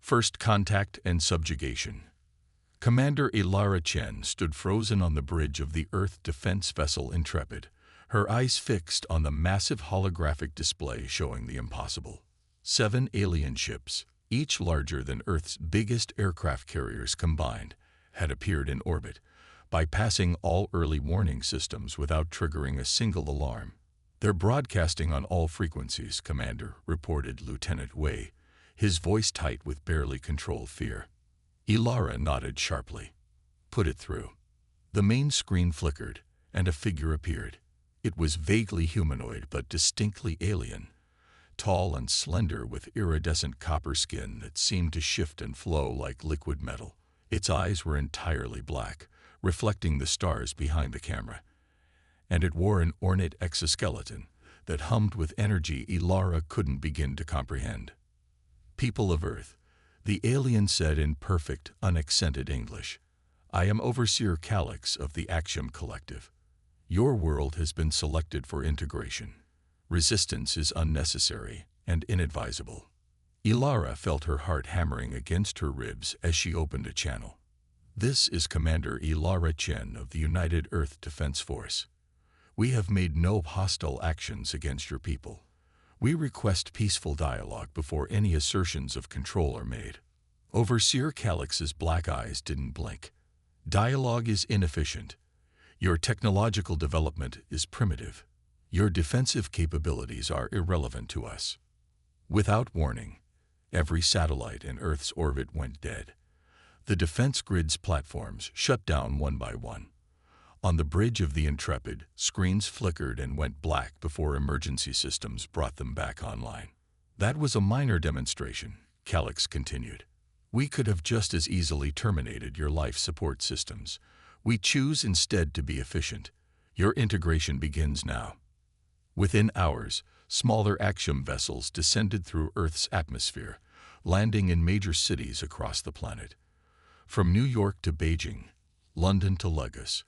First Contact and Subjugation. Commander Ilara Chen stood frozen on the bridge of the Earth defense vessel Intrepid, her eyes fixed on the massive holographic display showing the impossible. 7 alien ships, each larger than Earth's biggest aircraft carriers combined, had appeared in orbit, bypassing all early warning systems without triggering a single alarm. "They're broadcasting on all frequencies, Commander," reported Lieutenant Wei, his voice tight with barely controlled fear. Ilara nodded sharply. "Put it through." The main screen flickered, and a figure appeared. It was vaguely humanoid but distinctly alien, tall and slender with iridescent copper skin that seemed to shift and flow like liquid metal. Its eyes were entirely black, reflecting the stars behind the camera, and it wore an ornate exoskeleton that hummed with energy Ilara couldn't begin to comprehend. "People of Earth," the alien said in perfect, unaccented English, "I am Overseer Calix of the Axiom Collective. Your world has been selected for integration. Resistance is unnecessary and inadvisable." Ilara felt her heart hammering against her ribs as she opened a channel. "This is Commander Ilara Chen of the United Earth Defense Force. We have made no hostile actions against your people. We request peaceful dialogue before any assertions of control are made." Overseer Calix's black eyes didn't blink. "Dialogue is inefficient. Your technological development is primitive. Your defensive capabilities are irrelevant to us." Without warning, every satellite in Earth's orbit went dead. The defense grid's platforms shut down one by one. On the bridge of the Intrepid, screens flickered and went black before emergency systems brought them back online. "That was a minor demonstration," Calix continued. "We could have just as easily terminated your life support systems. We choose instead to be efficient. Your integration begins now." Within hours, smaller Axiom vessels descended through Earth's atmosphere, landing in major cities across the planet. From New York to Beijing, London to Lagos,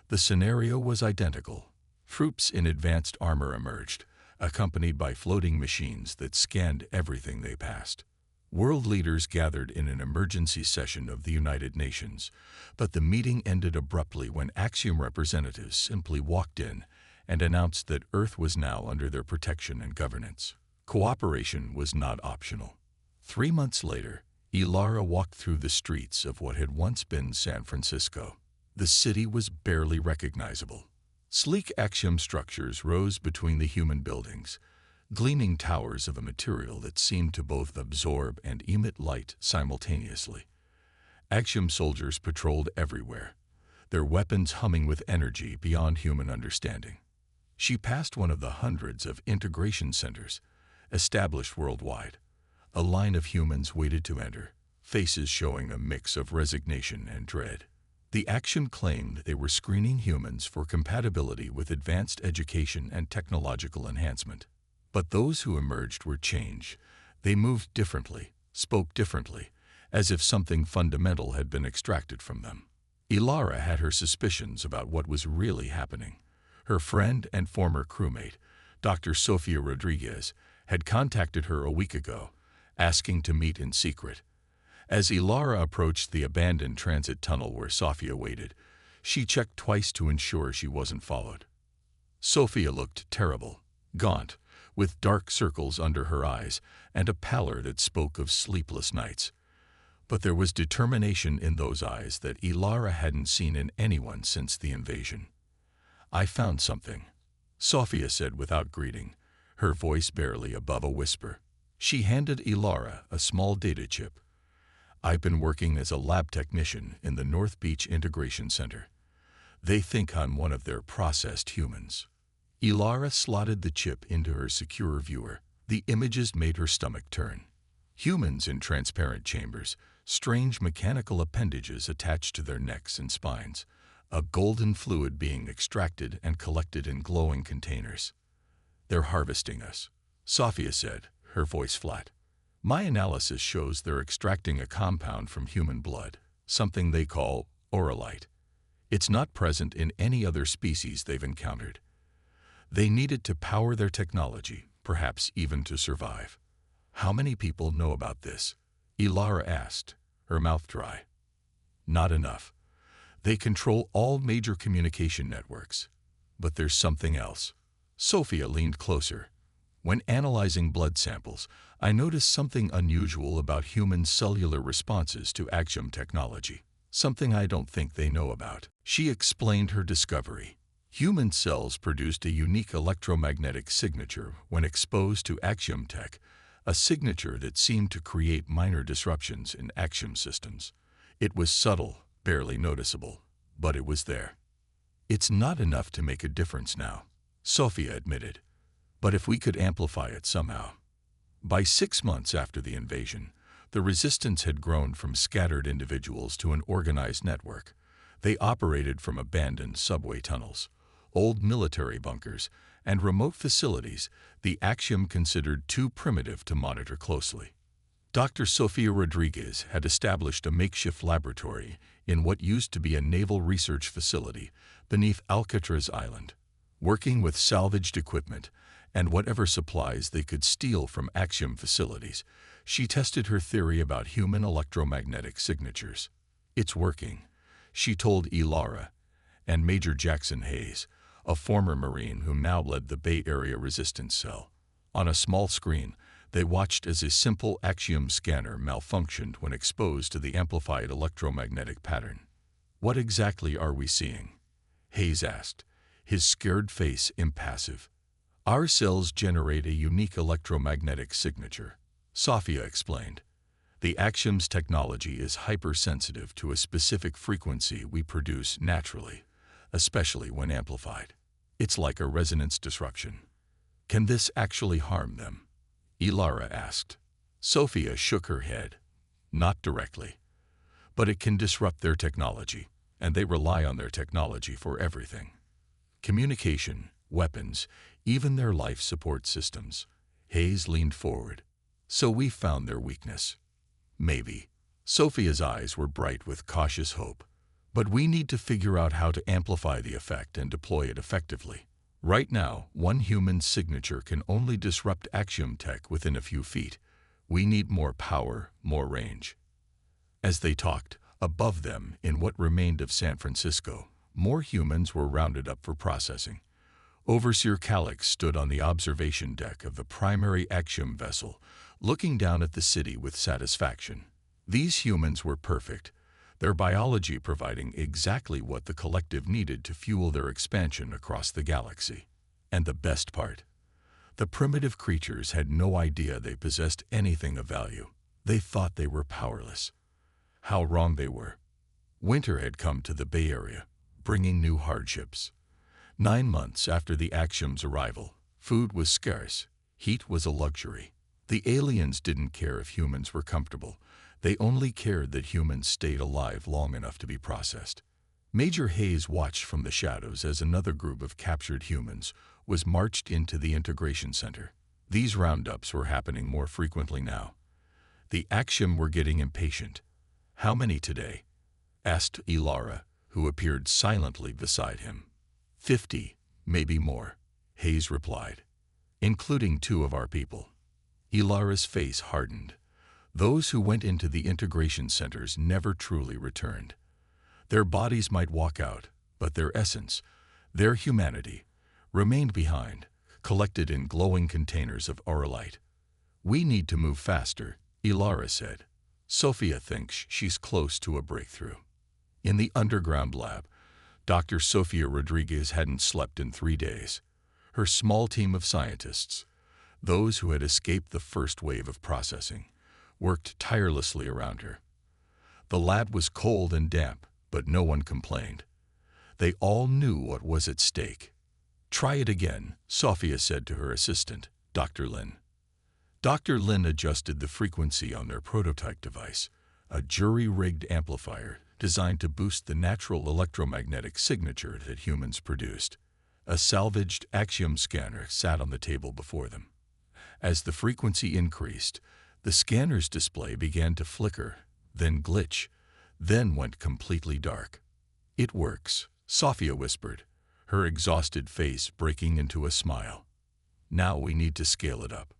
the scenario was identical. Troops in advanced armor emerged, accompanied by floating machines that scanned everything they passed. World leaders gathered in an emergency session of the United Nations, but the meeting ended abruptly when Axiom representatives simply walked in and announced that Earth was now under their protection and governance. Cooperation was not optional. 3 months later, Ilara walked through the streets of what had once been San Francisco. The city was barely recognizable. Sleek Axiom structures rose between the human buildings, gleaming towers of a material that seemed to both absorb and emit light simultaneously. Axiom soldiers patrolled everywhere, their weapons humming with energy beyond human understanding. She passed one of the hundreds of integration centers established worldwide. A line of humans waited to enter, faces showing a mix of resignation and dread. The Axiom claimed they were screening humans for compatibility with advanced education and technological enhancement. But those who emerged were changed. They moved differently, spoke differently, as if something fundamental had been extracted from them. Ilara had her suspicions about what was really happening. Her friend and former crewmate, Dr. Sofia Rodriguez, had contacted her a week ago, asking to meet in secret. As Ilara approached the abandoned transit tunnel where Sofia waited, she checked twice to ensure she wasn't followed. Sofia looked terrible, gaunt, with dark circles under her eyes and a pallor that spoke of sleepless nights. But there was determination in those eyes that Ilara hadn't seen in anyone since the invasion. "I found something," Sofia said without greeting, her voice barely above a whisper. She handed Ilara a small data chip. "I've been working as a lab technician in the North Beach Integration Center. They think I'm one of their processed humans." Ilara slotted the chip into her secure viewer. The images made her stomach turn. Humans in transparent chambers, strange mechanical appendages attached to their necks and spines, a golden fluid being extracted and collected in glowing containers. "They're harvesting us," Sofia said, her voice flat. "My analysis shows they're extracting a compound from human blood, something they call oralite. It's not present in any other species they've encountered. They need it to power their technology, perhaps even to survive." "How many people know about this?" Ilara asked, her mouth dry. Not enough. They control all major communication networks. But there's something else. Sophia leaned closer. When analyzing blood samples, I noticed something unusual about human cellular responses to axiom technology. Something I don't think they know about. She explained her discovery. Human cells produced a unique electromagnetic signature when exposed to axiom tech, a signature that seemed to create minor disruptions in axiom systems. It was subtle, barely noticeable, but it was there. It's not enough to make a difference now, Sophia admitted. But if we could amplify it somehow. By 6 months after the invasion, the resistance had grown from scattered individuals to an organized network. They operated from abandoned subway tunnels, old military bunkers, and remote facilities the axiom considered too primitive to monitor closely. Dr. Sofia Rodriguez had established a makeshift laboratory in what used to be a naval research facility beneath Alcatraz Island, working with salvaged equipment and whatever supplies they could steal from axiom facilities. She tested her theory about human electromagnetic signatures. It's working, she told Ilara and Major Jackson Hayes, a former Marine who now led the Bay Area Resistance Cell. On a small screen, they watched as a simple axiom scanner malfunctioned when exposed to the amplified electromagnetic pattern. What exactly are we seeing? Hayes asked, his scared face impassive. Our cells generate a unique electromagnetic signature, Sophia explained. The axiom's technology is hypersensitive to a specific frequency we produce naturally, especially when amplified. It's like a resonance disruption. Can this actually harm them? Ilara asked. Sophia shook her head. Not directly. But it can disrupt their technology, and they rely on their technology for everything. Communication, weapons, even their life support systems. Hayes leaned forward. So we found their weakness. Maybe. Sophia's eyes were bright with cautious hope. But we need to figure out how to amplify the effect and deploy it effectively. Right now, one human signature can only disrupt axiom tech within a few feet. We need more power, more range. As they talked, above them, in what remained of San Francisco, more humans were rounded up for processing. Overseer Calix stood on the observation deck of the primary axiom vessel, looking down at the city with satisfaction. These humans were perfect, their biology providing exactly what the collective needed to fuel their expansion across the galaxy. And the best part, the primitive creatures had no idea they possessed anything of value. They thought they were powerless. How wrong they were. Winter had come to the Bay Area, bringing new hardships. 9 months after the axiom's arrival, food was scarce, heat was a luxury. The aliens didn't care if humans were comfortable. They only cared that humans stayed alive long enough to be processed. Major Hayes watched from the shadows as another group of captured humans was marched into the integration center. These roundups were happening more frequently now. The axiom were getting impatient. How many today? Asked Ilara, who appeared silently beside him. 50, maybe more, Hayes replied, including 2 of our people. Ilara's face hardened. Those who went into the integration centers never truly returned. Their bodies might walk out, but their essence, their humanity, remained behind, collected in glowing containers of auralite. We need to move faster, Ilara said. Sophia thinks she's close to a breakthrough. In the underground lab, Dr. Sofia Rodriguez hadn't slept in 3 days. Her small team of scientists, those who had escaped the first wave of processing, worked tirelessly around her. The lab was cold and damp, but no one complained. They all knew what was at stake. Try it again, Sophia said to her assistant, Dr. Lin. Dr. Lin adjusted the frequency on their prototype device, a jury-rigged amplifier designed to boost the natural electromagnetic signature that humans produced. A salvaged axiom scanner sat on the table before them. As the frequency increased, the scanner's display began to flicker, then glitch, then went completely dark. It works, Sophia whispered, her exhausted face breaking into a smile. Now we need to scale it up.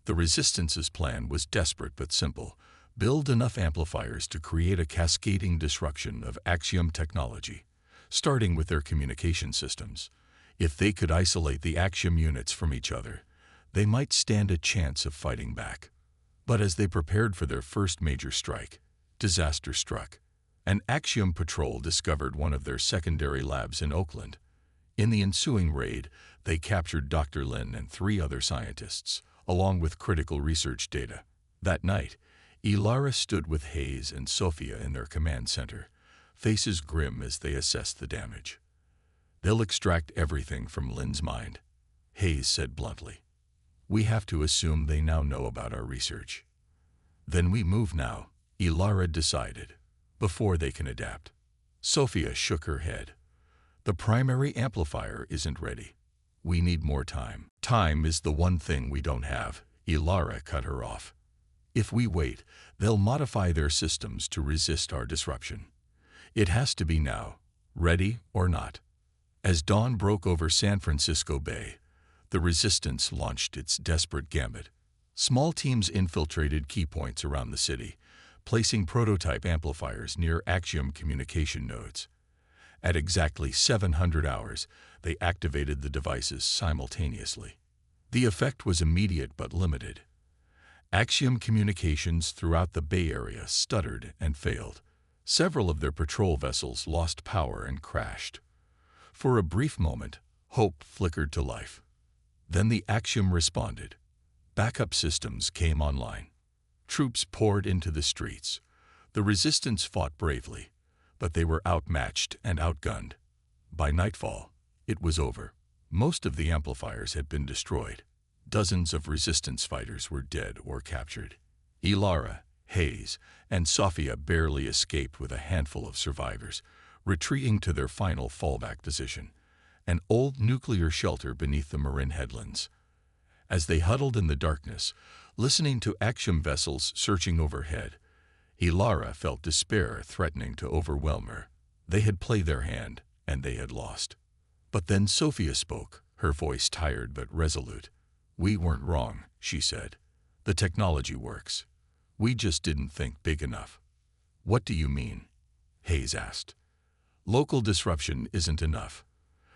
The Resistance's plan was desperate but simple: Build enough amplifiers to create a cascading disruption of axiom technology, starting with their communication systems. If they could isolate the axiom units from each other, they might stand a chance of fighting back. But as they prepared for their first major strike, disaster struck. An axiom patrol discovered one of their secondary labs in Oakland. In the ensuing raid, they captured Dr. Lin and 3 other scientists, along with critical research data. That night, Ilara stood with Hayes and Sophia in their command center, faces grim as they assessed the damage. "They'll extract everything from Lin's mind," Hayes said bluntly. "We have to assume they now know about our research." "Then we move now," Ilara decided, "before they can adapt." Sophia shook her head. "The primary amplifier isn't ready. We need more time." "Time is the one thing we don't have," Ilara cut her off. "If we wait, they'll modify their systems to resist our disruption. It has to be now, ready or not." As dawn broke over San Francisco Bay, the resistance launched its desperate gambit. Small teams infiltrated key points around the city, placing prototype amplifiers near axiom communication nodes. At exactly 700 hours, they activated the devices simultaneously. The effect was immediate but limited. Axiom communications throughout the Bay Area stuttered and failed. Several of their patrol vessels lost power and crashed. For a brief moment, hope flickered to life. Then the axiom responded. Backup systems came online. Troops poured into the streets. The resistance fought bravely, but they were outmatched and outgunned. By nightfall, it was over. Most of the amplifiers had been destroyed. Dozens of resistance fighters were dead or captured. Ilara, Hayes, and Sophia barely escaped with a handful of survivors, retreating to their final fallback position, an old nuclear shelter beneath the Marin headlands. As they huddled in the darkness, listening to axiom vessels searching overhead, Ilara felt despair threatening to overwhelm her. They had played their hand, and they had lost. But then Sophia spoke, her voice tired but resolute. "We weren't wrong," she said. "The technology works. We just didn't think big enough." "What do you mean?" Hayes asked. "Local disruption isn't enough.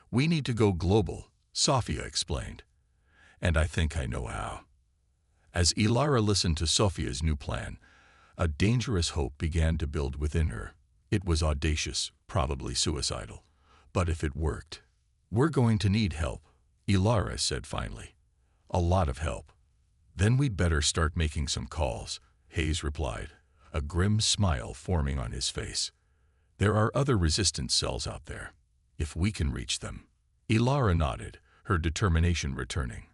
We need to go global," Sophia explained. "And I think I know how." As Ilara listened to Sophia's new plan, a dangerous hope began to build within her. It was audacious, probably suicidal. But if it worked, "We're going to need help," Ilara said finally. "A lot of help." "Then we'd better start making some calls," Hayes replied, a grim smile forming on his face. "There are other resistance cells out there. If we can reach them." Ilara nodded, her determination returning.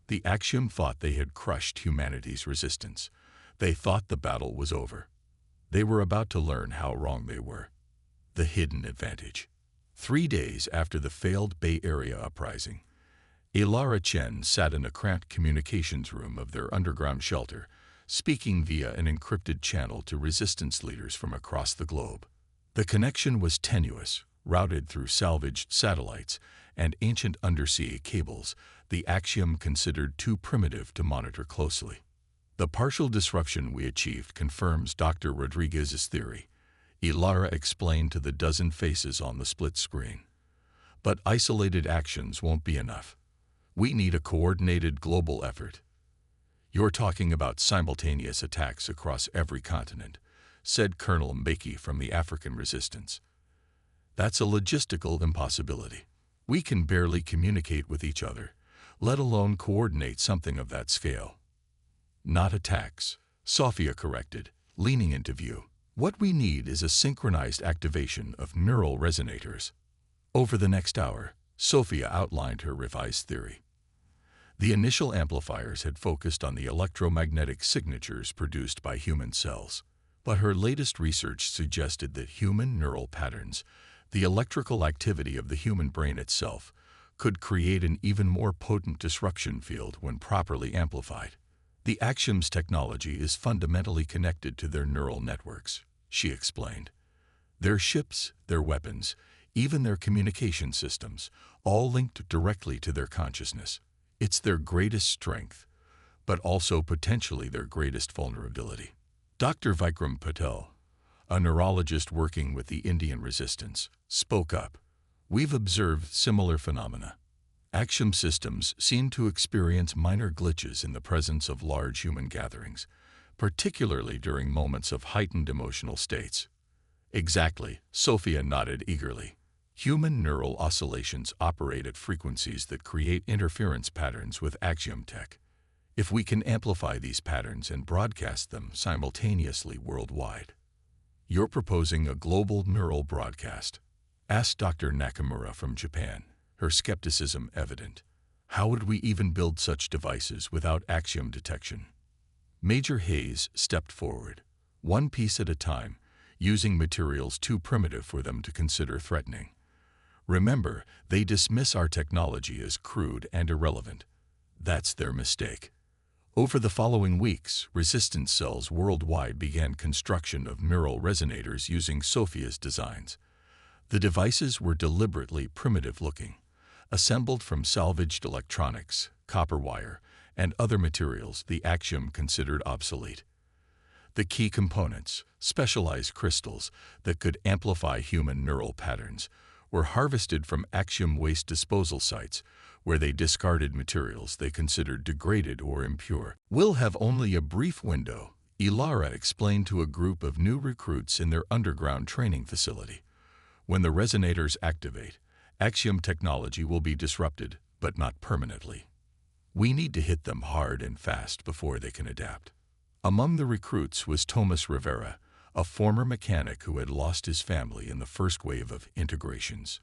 The axiom thought they had crushed humanity's resistance. They thought the battle was over. They were about to learn how wrong they were. The hidden advantage. 3 days after the failed Bay Area uprising, Ilara Chen sat in a cramped communications room of their underground shelter, speaking via an encrypted channel to resistance leaders from across the globe. The connection was tenuous, routed through salvaged satellites and ancient undersea cables the axiom considered too primitive to monitor closely. "The partial disruption we achieved confirms Dr. Rodriguez's theory," Ilara explained to the dozen faces on the split screen. "But isolated actions won't be enough. We need a coordinated global effort." "You're talking about simultaneous attacks across every continent," said Colonel Mbeki from the African resistance. "That's a logistical impossibility. We can barely communicate with each other, let alone coordinate something of that scale." "Not attacks," Sophia corrected, leaning into view. "What we need is a synchronized activation of neural resonators." Over the next hour, Sophia outlined her revised theory. The initial amplifiers had focused on the electromagnetic signatures produced by human cells, but her latest research suggested that human neural patterns, the electrical activity of the human brain itself, could create an even more potent disruption field when properly amplified. "The Axiom's technology is fundamentally connected to their neural networks," she explained. "Their ships, their weapons, even their communication systems, all linked directly to their consciousness. It's their greatest strength, but also potentially their greatest vulnerability." Dr. Vikram Patel, a neurologist working with the Indian resistance, spoke up. We've observed similar phenomena. Axiom systems seem to experience minor glitches in the presence of large human gatherings, particularly during moments of heightened emotional states. Exactly, Sophia nodded eagerly. Human neural oscillations operate at frequencies that create interference patterns with axiom tech. If we can amplify these patterns and broadcast them simultaneously worldwide. You're proposing a global neural broadcast? Asked Dr. Nakamura from Japan, her skepticism evident. How would we even build such devices without axiom detection? Major Hayes stepped forward, one piece at a time, using materials too primitive for them to consider threatening. Remember, they dismiss our technology as crude and irrelevant. That's their mistake. Over the following weeks, resistance cells worldwide began construction of neural resonators using Sophia's designs. The devices were deliberately primitive-looking, assembled from salvaged electronics, copper wire, and other materials the axiom considered obsolete. The key components, specialized crystals that could amplify human neural patterns, were harvested from axiom waste disposal sites where they discarded materials they considered degraded or impure. We'll have only a brief window, Ilara explained to a group of new recruits in their underground training facility. When the resonators activate, axiom technology will be disrupted, but not permanently. We need to hit them hard and fast before they can adapt. Among the recruits was Thomas Rivera, a former mechanic who had lost his family in the first wave of integrations.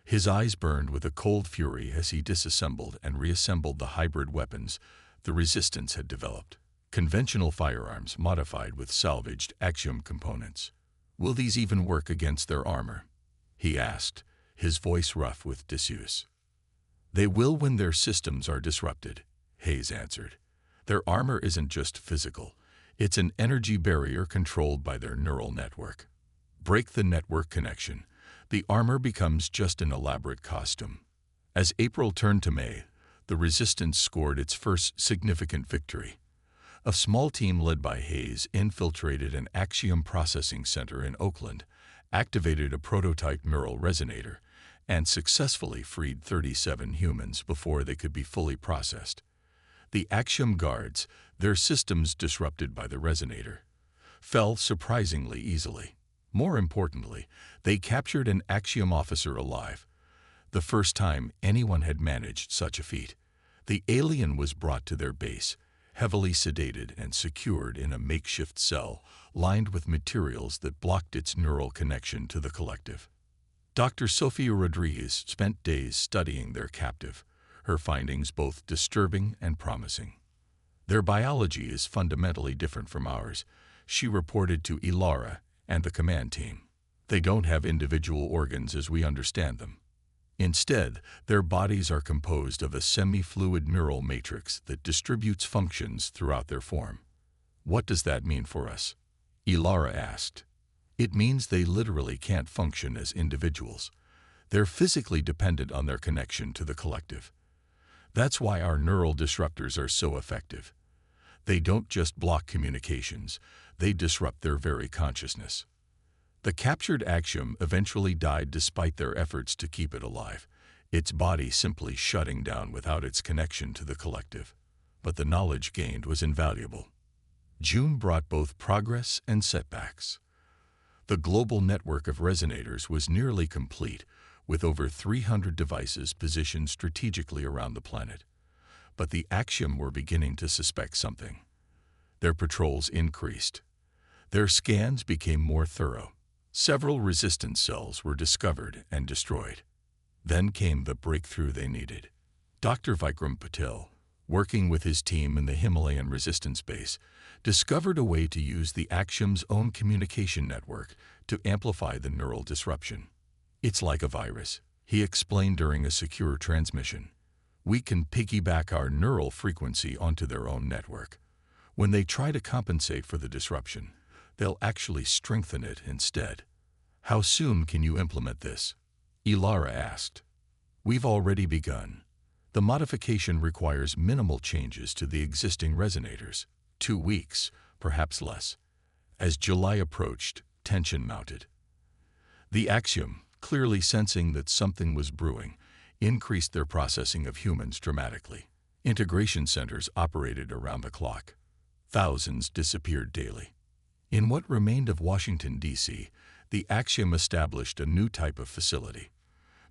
His eyes burned with a cold fury as he disassembled and reassembled the hybrid weapons the resistance had developed. Conventional firearms modified with salvaged axiom components. Will these even work against their armor? He asked, his voice rough with disuse. They will when their systems are disrupted, Hayes answered. Their armor isn't just physical. It's an energy barrier controlled by their neural network. Break the network connection. The armor becomes just an elaborate costume. As April turned to May, the resistance scored its first significant victory. A small team led by Hayes infiltrated an axiom processing center in Oakland, activated a prototype neural resonator, and successfully freed 37 humans before they could be fully processed. The axiom guards, their systems disrupted by the resonator, fell surprisingly easily. More importantly, they captured an axiom officer alive. The first time anyone had managed such a feat. The alien was brought to their base, heavily sedated and secured in a makeshift cell lined with materials that blocked its neural connection to the collective. Dr. Sofia Rodriguez spent days studying their captive, her findings both disturbing and promising. Their biology is fundamentally different from ours, she reported to Ilara and the command team. They don't have individual organs as we understand them. Instead, their bodies are composed of a semi-fluid neural matrix that distributes functions throughout their form. What does that mean for us? Ilara asked. It means they literally can't function as individuals. They're physically dependent on their connection to the collective. That's why our neural disruptors are so effective. They don't just block communications, they disrupt their very consciousness. The captured axiom eventually died despite their efforts to keep it alive, its body simply shutting down without its connection to the collective. But the knowledge gained was invaluable. June brought both progress and setbacks. The global network of resonators was nearly complete, with over 300 devices positioned strategically around the planet. But the axiom were beginning to suspect something. Their patrols increased. Their scans became more thorough. Several resistance cells were discovered and destroyed. Then came the breakthrough they needed. Dr. Vikram Patel, working with his team in the Himalayan resistance base, discovered a way to use the axiom's own communication network to amplify the neural disruption. It's like a virus, he explained during a secure transmission. We can piggyback our neural frequency onto their own network. When they try to compensate for the disruption, they'll actually strengthen it instead. How soon can you implement this? Ilara asked. We've already begun. The modification requires minimal changes to the existing resonators. 2 weeks, perhaps less. As July approached, tension mounted. The Axiom, clearly sensing that something was brewing, increased their processing of humans dramatically. Integration centers operated around the clock. Thousands disappeared daily. In what remained of Washington, D.C., the Axiom established a new type of facility.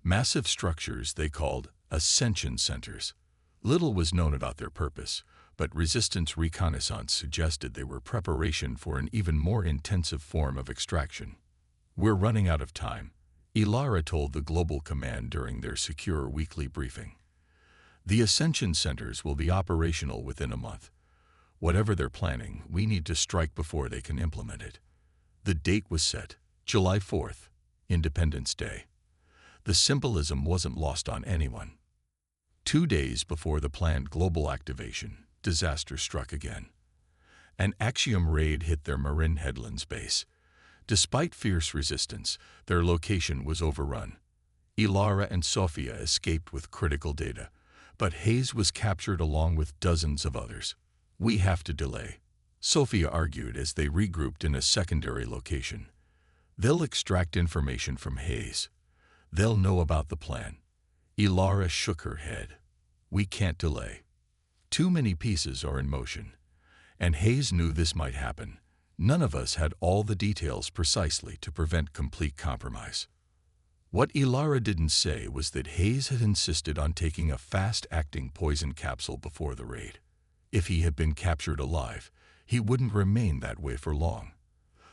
Massive structures they called ascension centers. Little was known about their purpose, but resistance reconnaissance suggested they were preparation for an even more intensive form of extraction. "We're running out of time," Ilara told the Global Command during their secure weekly briefing. "The Ascension Centers will be operational within a month. Whatever they're planning, we need to strike before they can implement it." The date was set, July 4th, Independence Day. The symbolism wasn't lost on anyone. 2 days before the planned global activation, disaster struck again. An Axiom raid hit their Marin Headlands base. Despite fierce resistance, their location was overrun. Ilara and Sofia escaped with critical data, but Hayes was captured along with dozens of others. "We have to delay," Sofia argued as they regrouped in a secondary location. "They'll extract information from Hayes. They'll know about the plan." Ilara shook her head. "We can't delay. Too many pieces are in motion." And Hayes knew this might happen. None of us had all the details precisely to prevent complete compromise. What Ilara didn't say was that Hayes had insisted on taking a fast-acting poison capsule before the raid. If he had been captured alive, he wouldn't remain that way for long.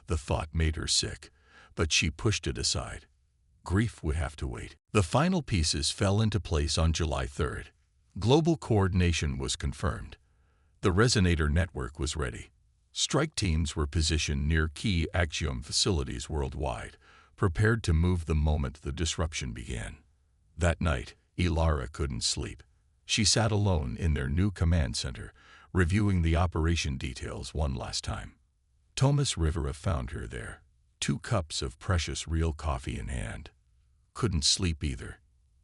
The thought made her sick, but she pushed it aside. Grief would have to wait. The final pieces fell into place on July 3rd. Global coordination was confirmed. The resonator network was ready. Strike teams were positioned near key Axiom facilities worldwide, prepared to move the moment the disruption began. That night, Ilara couldn't sleep. She sat alone in their new command center, reviewing the operation details one last time. Thomas Rivera found her there, 2 cups of precious real coffee in hand. "Couldn't sleep either?"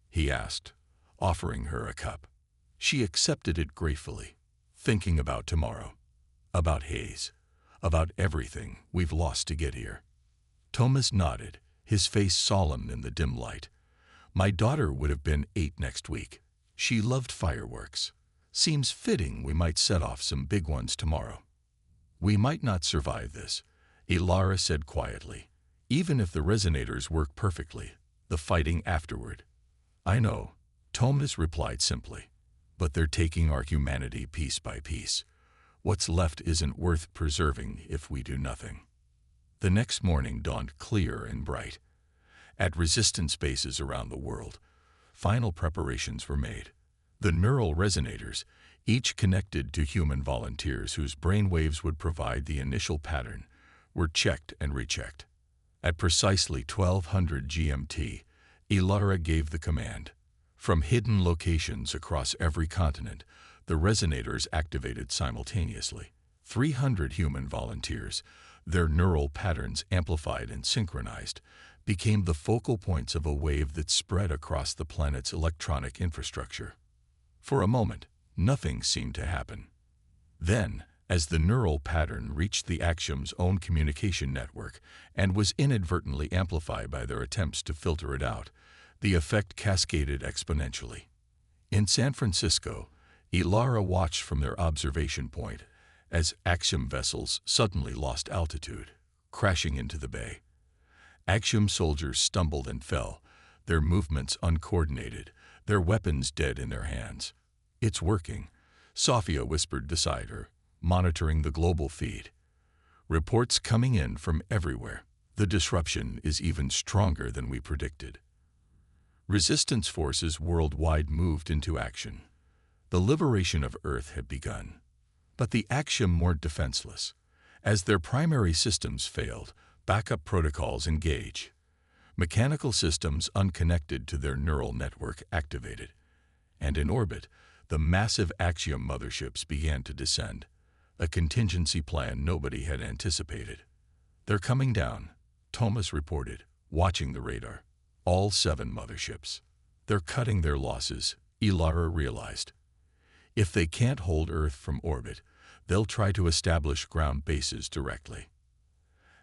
he asked, offering her a cup. She accepted it gratefully, thinking about tomorrow, about Hayes, about everything we've lost to get here. Thomas nodded, his face solemn in the dim light. "My daughter would have been 8 next week. She loved fireworks. Seems fitting we might set off some big ones tomorrow." "We might not survive this," Ilara said quietly. "Even if the resonators work perfectly, the fighting afterward." "I know," Thomas replied simply. "But they're taking our humanity piece by piece. What's left isn't worth preserving if we do nothing." The next morning dawned clear and bright. At resistance bases around the world, final preparations were made. The neural resonators, each connected to human volunteers whose brainwaves would provide the initial pattern, were checked and rechecked. At precisely 1200 GMT, Ilara gave the command. From hidden locations across every continent, the resonators activated simultaneously. 300 human volunteers, their neural patterns amplified and synchronized, became the focal points of a wave that spread across the planet's electronic infrastructure. For a moment, nothing seemed to happen. Then, as the neural pattern reached the Axiom's own communication network and was inadvertently amplified by their attempts to filter it out, the effect cascaded exponentially. In San Francisco, Ilara watched from their observation point as Axiom vessels suddenly lost altitude, crashing into the bay. Axiom soldiers stumbled and fell, their movements uncoordinated, their weapons dead in their hands. "It's working," Sofia whispered beside her, monitoring the global feed. "Reports coming in from everywhere. The disruption is even stronger than we predicted." Resistance forces worldwide moved into action. The liberation of Earth had begun. But the Axiom weren't defenseless. As their primary systems failed, backup protocols engaged. Mechanical systems unconnected to their neural network activated. And in orbit, the massive Axiom motherships began to descend, a contingency plan nobody had anticipated. "They're coming down," Thomas reported, watching the radar. "All 7 motherships. They're cutting their losses," Ilara realized. "If they can't hold Earth from orbit, they'll try to establish ground bases directly."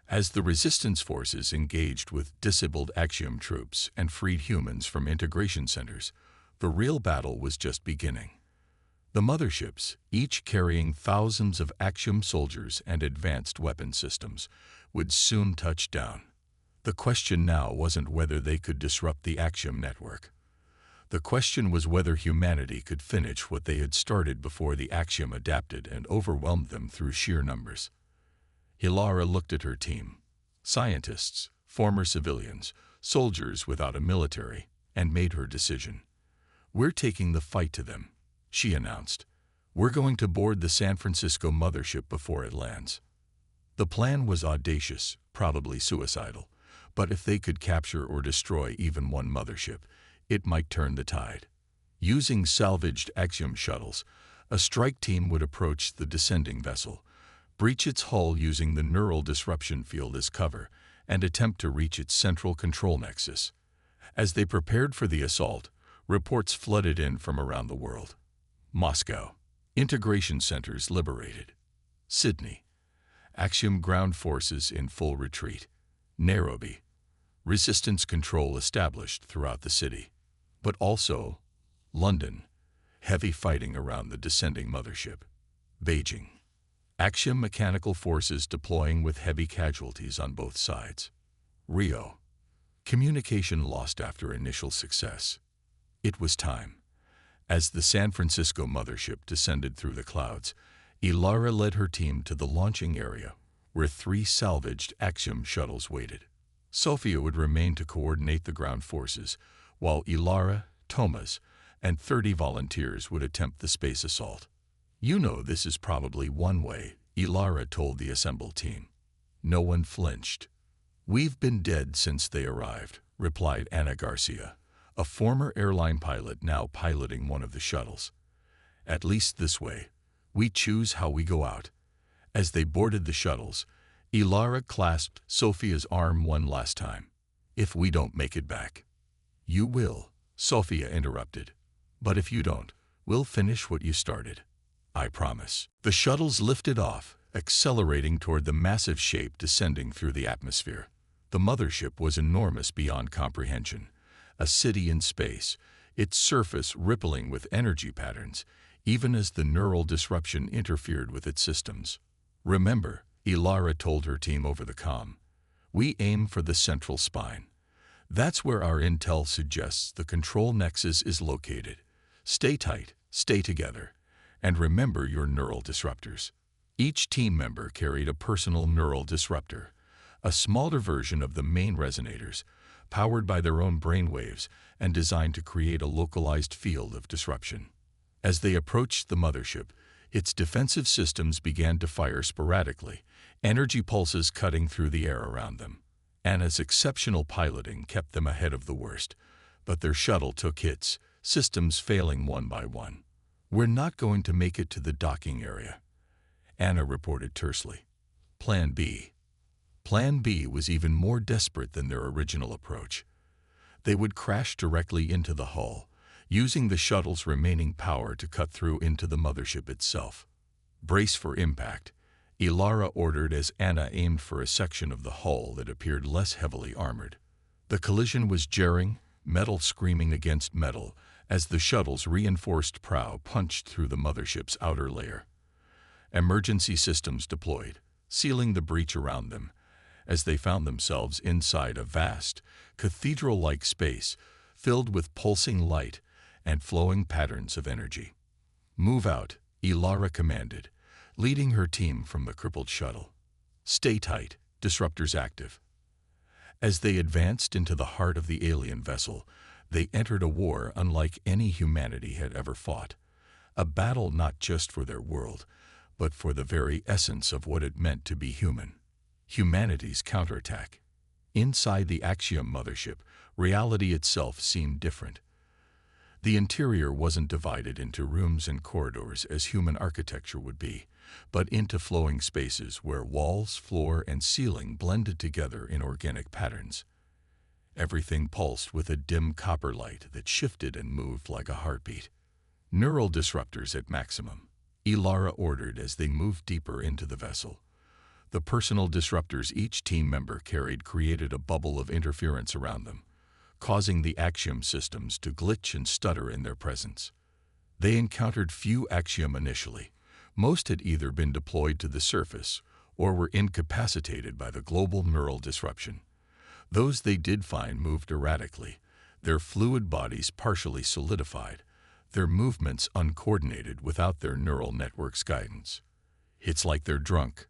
As the resistance forces engaged with disabled Axiom troops and freed humans from integration centers, the real battle was just beginning. The motherships, each carrying thousands of Axiom soldiers and advanced weapon systems, would soon touch down. The question now wasn't whether they could disrupt the Axiom network. The question was whether humanity could finish what they had started before the Axiom adapted and overwhelmed them through sheer numbers. Ilara looked at her team. Scientists, former civilians, soldiers without a military, and made her decision. "We're taking the fight to them," she announced. "We're going to board the San Francisco mothership before it lands." The plan was audacious, probably suicidal, but if they could capture or destroy even one mothership, it might turn the tide. Using salvaged Axiom shuttles, a strike team would approach the descending vessel, breach its hull using the neural disruption field as cover, and attempt to reach its central control nexus. As they prepared for the assault, reports flooded in from around the world. Moscow, integration centers liberated. Sydney, Axiom ground forces in full retreat. Nairobi, resistance control established throughout the city. But also London, heavy fighting around the descending mothership. Beijing, Axiom mechanical forces deploying with heavy casualties on both sides. Rio, communication lost after initial success. It was time. As the San Francisco mothership descended through the clouds, Ilara led her team to the launching area, where 3 salvaged Axiom shuttles waited. Sophia would remain to coordinate the ground forces, while Ilara, Thomas, and 30 volunteers would attempt the space assault. "You know this is probably one way," Ilara told the assembled team. No one flinched. "We've been dead since they arrived," replied Ana Garcia, a former airline pilot now piloting one of the shuttles. "At least this way. We choose how we go out." As they boarded the shuttles, Ilara clasped Sophia's arm one last time. "If we don't make it back." "You will," Sophia interrupted. "But if you don't, we'll finish what you started. I promise." The shuttles lifted off, accelerating toward the massive shape descending through the atmosphere. The mothership was enormous beyond comprehension, a city in space, its surface rippling with energy patterns, even as the neural disruption interfered with its systems. "Remember," Ilara told her team over the comm, "we aim for the central spine. That's where our intel suggests the control nexus is located. Stay tight, stay together, and remember your neural disruptors." Each team member carried a personal neural disruptor, a smaller version of the main resonators, powered by their own brainwaves and designed to create a localized field of disruption. As they approached the mothership, its defensive systems began to fire sporadically, energy pulses cutting through the air around them. Anna's exceptional piloting kept them ahead of the worst, but their shuttle took hits, systems failing one by one. "We're not going to make it to the docking area," Anna reported tersely. Plan B. Plan B was even more desperate than their original approach. They would crash directly into the hull, using the shuttle's remaining power to cut through into the mothership itself. "Brace for impact," Ilara ordered as Anna aimed for a section of the hull that appeared less heavily armored. The collision was jarring, metal screaming against metal as the shuttle's reinforced prow punched through the mothership's outer layer. Emergency systems deployed, sealing the breach around them, as they found themselves inside a vast, cathedral-like space filled with pulsing light and flowing patterns of energy. "Move out," Ilara commanded, leading her team from the crippled shuttle. "Stay tight, disruptors active." As they advanced into the heart of the alien vessel, they entered a war unlike any humanity had ever fought. A battle not just for their world, but for the very essence of what it meant to be human. Humanity's counterattack. Inside the Axiom mothership, reality itself seemed different. The interior wasn't divided into rooms and corridors as human architecture would be, but into flowing spaces where walls, floor, and ceiling blended together in organic patterns. Everything pulsed with a dim copper light that shifted and moved like a heartbeat. "Neural disruptors at maximum," Ilara ordered as they moved deeper into the vessel. The personal disruptors each team member carried created a bubble of interference around them, causing the Axiom systems to glitch and stutter in their presence. They encountered few Axiom initially. Most had either been deployed to the surface or were incapacitated by the global neural disruption. Those they did find moved erratically, their fluid bodies partially solidified, their movements uncoordinated without their neural network's guidance. "It's like they're drunk,"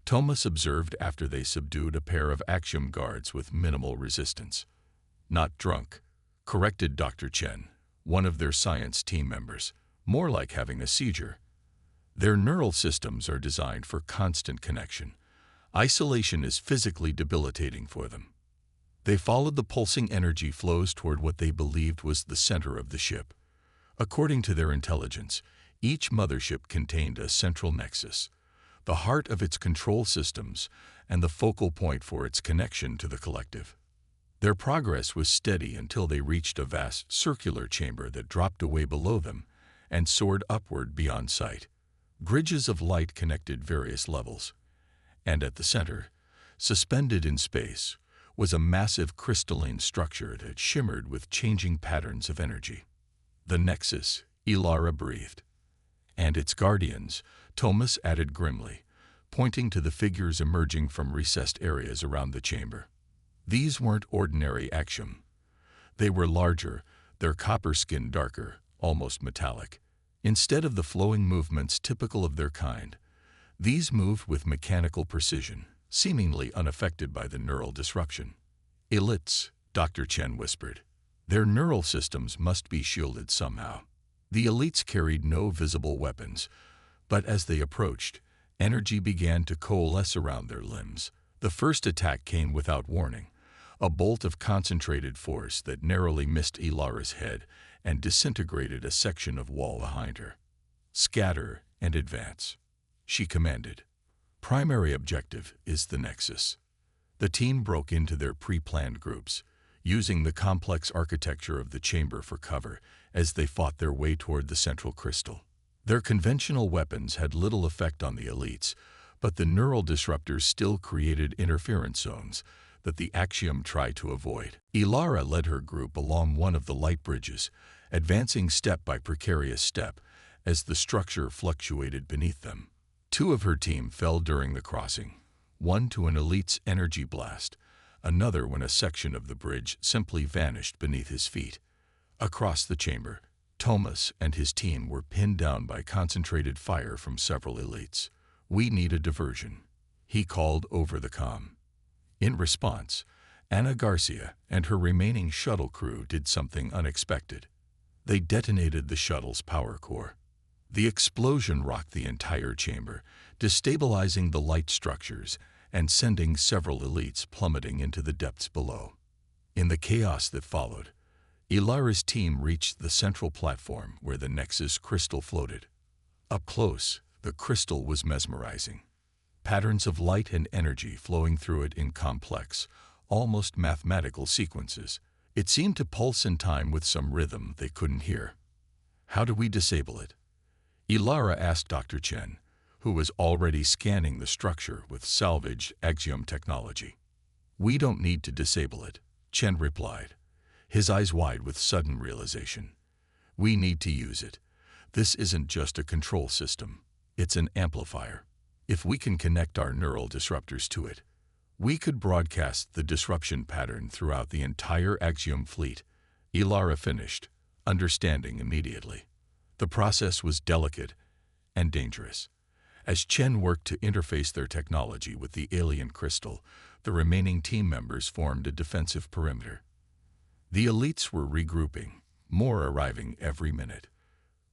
Thomas observed after they subdued a pair of Axiom guards with minimal resistance. "Not drunk," corrected Dr. Chen, one of their science team members. "More like having a seizure. Their neural systems are designed for constant connection. Isolation is physically debilitating for them." They followed the pulsing energy flows toward what they believed was the center of the ship. According to their intelligence, each mothership contained a central nexus, the heart of its control systems and the focal point for its connection to the collective. Their progress was steady until they reached a vast circular chamber that dropped away below them and soared upward beyond sight. Bridges of light connected various levels, and at the center, suspended in space, was a massive crystalline structure that shimmered with changing patterns of energy. "The Nexus," Ilara breathed. "And its guardians," Thomas added grimly, pointing to the figures emerging from recessed areas around the chamber. These weren't ordinary Axiom. They were larger, their copper skin darker, almost metallic. Instead of the flowing movements typical of their kind, these moved with mechanical precision, seemingly unaffected by the neural disruption. "Elites," Dr. Chen whispered. "Their neural systems must be shielded somehow." The elites carried no visible weapons, but as they approached, energy began to coalesce around their limbs. The first attack came without warning, a bolt of concentrated force that narrowly missed Ilara's head and disintegrated a section of wall behind her. "Scatter and advance," she commanded. "Primary objective is the Nexus." The team broke into their pre-planned groups, using the complex architecture of the chamber for cover as they fought their way toward the central crystal. Their conventional weapons had little effect on the elites, but the neural disruptors still created interference zones that the Axiom tried to avoid. Ilara led her group along one of the light bridges, advancing step by precarious step as the structure fluctuated beneath them. Two of her team fell during the crossing, one to an elite's energy blast, another when a section of the bridge simply vanished beneath his feet. Across the chamber, Thomas and his team were pinned down by concentrated fire from several elites. "We need a diversion," he called over the comm. In response, Ana Garcia and her remaining shuttle crew did something unexpected. They detonated the shuttle's power core. The explosion rocked the entire chamber, destabilizing the light structures and sending several elites plummeting into the depths below. In the chaos that followed, Ilara's team reached the central platform where the Nexus crystal floated. Up close, the crystal was mesmerizing. Patterns of light and energy flowing through it in complex, almost mathematical sequences. It seemed to pulse in time with some rhythm they couldn't hear. "How do we disable it?" Ilara asked Dr. Chen, who was already scanning the structure with salvaged Axiom technology. "We don't need to disable it," Chen replied, his eyes wide with sudden realization. "We need to use it. This isn't just a control system, it's an amplifier. If we can connect our neural disruptors to it, we could broadcast the disruption pattern throughout the entire Axiom fleet," Ilara finished, understanding immediately. The process was delicate and dangerous. As Chen worked to interface their technology with the alien crystal, the remaining team members formed a defensive perimeter. The elites were regrouping, more arriving every minute.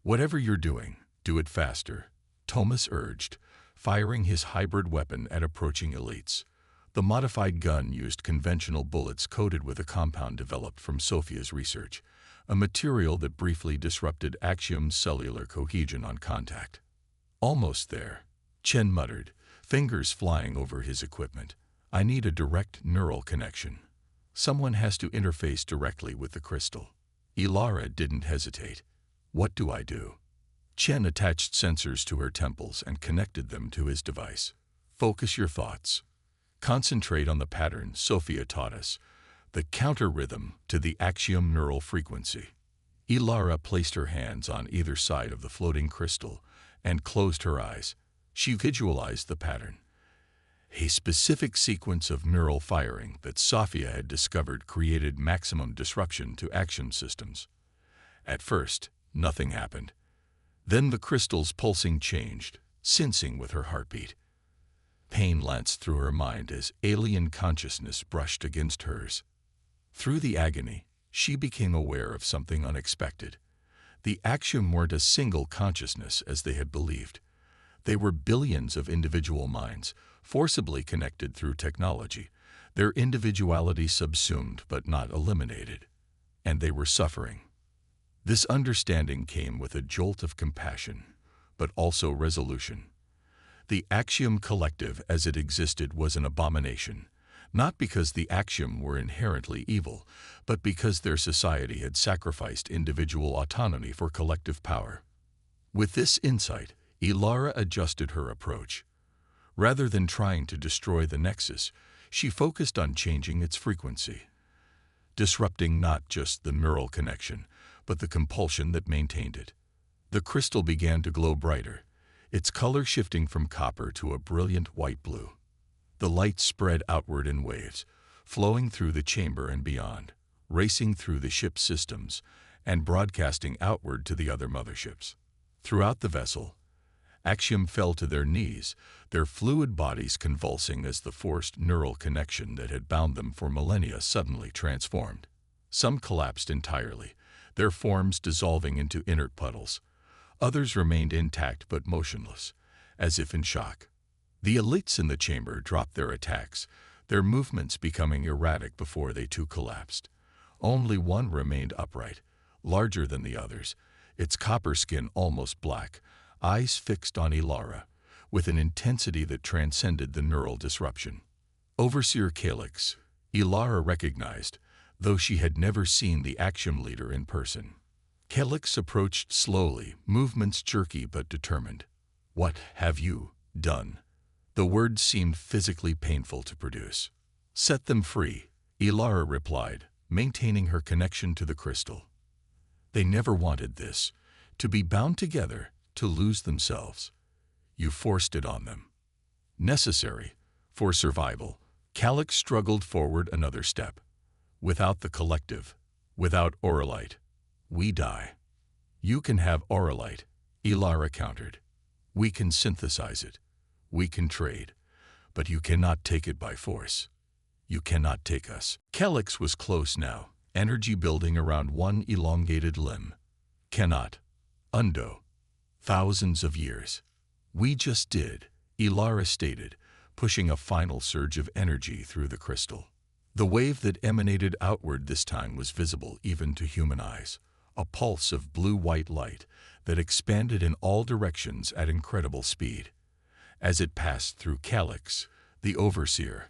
"Whatever you're doing, do it faster," Thomas urged, firing his hybrid weapon at approaching elites. The modified gun used conventional bullets coated with a compound developed from Sophia's research, a material that briefly disrupted Axiom's cellular cohesion on contact. "Almost there," Chen muttered, fingers flying over his equipment. "I need a direct neural connection. Someone has to interface directly with the crystal." Ilara didn't hesitate. "What do I do?" Chen attached sensors to her temples and connected them to his device. Focus your thoughts. Concentrate on the pattern Sophia taught us, the counter-rhythm to the axiom neural frequency. Ilara placed her hands on either side of the floating crystal and closed her eyes. She visualized the pattern. A specific sequence of neural firing that Sophia had discovered created maximum disruption to axiom systems. At first, nothing happened. Then the crystal's pulsing changed, sensing with her heartbeat. Pain lanced through her mind as alien consciousness brushed against hers. Through the agony, she became aware of something unexpected. The axiom weren't a single consciousness as they had believed. They were billions of individual minds, forcibly connected through technology, their individuality subsumed but not eliminated. And they were suffering. This understanding came with a jolt of compassion, but also resolution. The axiom collective as it existed was an abomination, not because the axiom were inherently evil, but because their society had sacrificed individual autonomy for collective power. With this insight, Ilara adjusted her approach. Rather than trying to destroy the nexus, she focused on changing its frequency, disrupting not just the neural connection, but the compulsion that maintained it. The crystal began to glow brighter, its color shifting from copper to a brilliant white blue. The light spread outward in waves, flowing through the chamber and beyond, racing through the ship's systems, and broadcasting outward to the other motherships. Throughout the vessel, axiom fell to their knees, their fluid bodies convulsing as the forced neural connection that had bound them for millennia suddenly transformed. Some collapsed entirely, their forms dissolving into inert puddles. Others remained intact but motionless, as if in shock. The elites in the chamber dropped their attacks, their movements becoming erratic before they too collapsed. Only one remained upright, larger than the others, its copper skin almost black, eyes fixed on Ilara, with an intensity that transcended the neural disruption. Overseer Calix, Ilara recognized, though she had never seen the axiom leader in person. Calix approached slowly, movements jerky but determined. "What have you done?" The words seemed physically painful to produce. "Set them free," Ilara replied, maintaining her connection to the crystal. They never wanted this, to be bound together, to lose themselves. You forced it on them. Necessary for survival, Calix struggled forward another step. Without the collective, without Auralite, we die. You can have Auralite, Ilara countered. We can synthesize it. We can trade. But you cannot take it by force. You cannot take us. Calix was close now, energy building around one elongated limb. Cannot. Undo. Thousands of years. We just did, Ilara stated, pushing a final surge of energy through the crystal. The wave that emanated outward this time was visible even to human eyes, a pulse of blue-white light that expanded in all directions at incredible speed. As it passed through Calix, the overseer,